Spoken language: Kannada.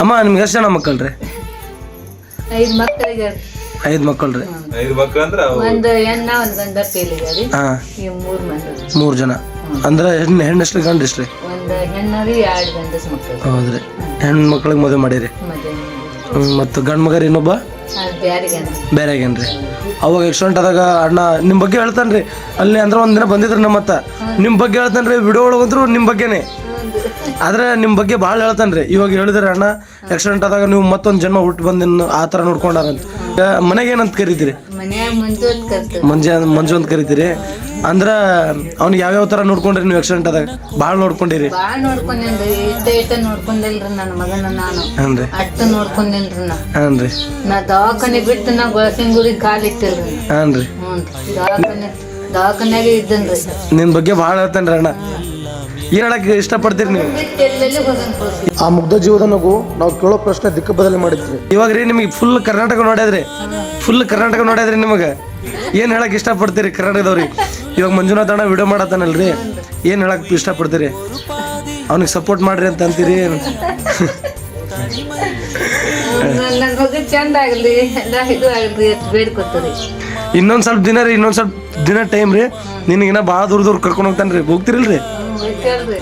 ಅಮ್ಮ ನಿಮ್ಗೆ ಎಷ್ಟು ಜನ ಮಕ್ಕಳ್ರಿ? 5 ಮಕ್ಕಳಿಗೆ 5 ಮಕ್ಕಳ್ರಿ. 5 ಮಕ್ಕಳು ಅಂದ್ರೆ ಒಂದು ಹೆಣ್ಣ ಒಂದು ಗಂಡ ಪೇಲಿಗಾರಿ. ಹಾಂ, ಈ 3 ಮಂದಿ. 3 ಜನ ಅಂದ್ರೆ ಹೆಣ್ಣು ಎಷ್ಟು ಗಂಡು ಎಷ್ಟು ರೀ? ಒಂದು ಹೆಣ್ಣರಿ 2 ಗಂಡಸ ಮಕ್ಕಳು. ಹೌದ್ರಿ, ಹೆಣ್ಣು ಮಕ್ಳಿಗೆ ಮದುವೆ ಮಾಡಿರಿ. ಮದುವೆ ಮತ್ತು ಗಂಡು ಮಗರಿ ಇನ್ನೊಬ್ಬ ಬೇರೆ ಆಗೇನ್ರಿ. ಅವಾಗ ಆಕ್ಸಿಡೆಂಟ್ ಆದಾಗ ಅಣ್ಣ ನಿಮ್ಮ ಬಗ್ಗೆ ಹೇಳ್ತಾನೆ ರೀ ಅಲ್ಲಿ. ಅಂದ್ರೆ ಒಂದಿನ ಬಂದಿದ್ರಿ ನಮ್ಮ ಹತ್ತ, ನಿಮ್ಮ ಬಗ್ಗೆ ಹೇಳ್ತಾನೆ ರೀ. ವಿಡಿಯೋ ಒಳಗಂದ್ರು ನಿಮ್ಮ ಬಗ್ಗೆನೇ, ಆದ್ರೆ ನಿಮ್ಮ ಬಗ್ಗೆ ಭಾಳ ಹೇಳ್ತಾನೆ ರೀ. ಇವಾಗ ಹೇಳಿದ್ರಿ ಅಣ್ಣ ಆಕ್ಸಿಡೆಂಟ್ ಆದಾಗ ನೀವು ಮತ್ತೊಂದು ಜನ್ಮ ಹುಟ್ಟು ಬಂದಿನ ಆ ಥರ ನೋಡ್ಕೊಂಡಾರಂತ. ಮನೆಗೆ ಏನಂತ ಕರಿತೀರಿ? ಮಂಜು ಅಂತ ಕರಿತೀರಿ. ಅಂದ್ರೆ ಅವ್ನಿಗೆ ಯಾವ್ಯಾವ ಥರ ನೋಡ್ಕೊಂಡ್ರಿ ನೀವು ಆಕ್ಸಿಡೆಂಟ್ ಆದಾಗ? ಭಾಳ ನೋಡ್ಕೊಂಡಿರಿ. ಹಾಂ ರೀ, ಹಾಂ ರೀ, ದವಾಖಾನೆ ಬಿಟ್ಟು ನಾ ಗೊಳಸಿಂಗುರಿ ಕಾಲಿಟ್ಟಿಲ್ರಿ. ಹಾಂ ರೀ, ದವಾಖಾನ್ಯಾಗ ಇದ್ದನ್ರಿ. ನಿನ್ನ ಬಗ್ಗೆ ಭಾಳ ಹೇಳ್ತಾನೆ ರೀ ಅಣ್ಣ. ಏನು ಹೇಳಕ್ಕೆ ಇಷ್ಟಪಡ್ತೀರಿ ನೀವು? ಆ ಮುಗ್ಧ ಜೀವನಗೂ ನಾವು ಕೇಳೋ ಪ್ರಶ್ನೆ ದಿಕ್ಕು ಬದಲಿ ಮಾಡಿದ್ರಿ. ಇವಾಗ ರೀ ನಿಮಗೆ ಫುಲ್ ಕರ್ನಾಟಕ ನೋಡ್ಯಾದ್ರಿ, ಫುಲ್ ಕರ್ನಾಟಕ ನೋಡ್ಯಾದ್ರಿ. ನಿಮಗೆ ಏನು ಹೇಳಕ್ಕೆ ಇಷ್ಟಪಡ್ತೀರಿ ಕರ್ನಾಟಕದವ್ರಿಗೆ? ಇವಾಗ ಮಂಜುನಾಥ್ ಅಣ್ಣ ವಿಡಿಯೋ ಮಾಡತ್ತಾನಲ್ರಿ, ಏನು ಹೇಳಕ್ಕೆ ಇಷ್ಟಪಡ್ತೀರಿ? ಅವ್ನಿಗೆ ಸಪೋರ್ಟ್ ಮಾಡ್ರಿ ಅಂತ ಅಂತೀರಿ? ಚಂದ ಆಗಲಿ ಎಲ್ಲ ಇದು ಆಗಲ್ರಿ ಅಂತ ಬೇಡ್ಕೊತೀರಿ. ಇನ್ನೊಂದು ಸ್ವಲ್ಪ ದಿನ ರೀ, ಇನ್ನೊಂದು ಸ್ವಲ್ಪ ದಿನ ಟೈಮ್ ರೀ. ನಿನಗಿನ್ನ ಭಾಳ ದೂರ ಕರ್ಕೊಂಡು ಹೋಗ್ತಾನೆ ರೀ. ಹೋಗ್ತಿರಲ್ರಿ? ಹೋಗ್ತಾರ್ರಿ.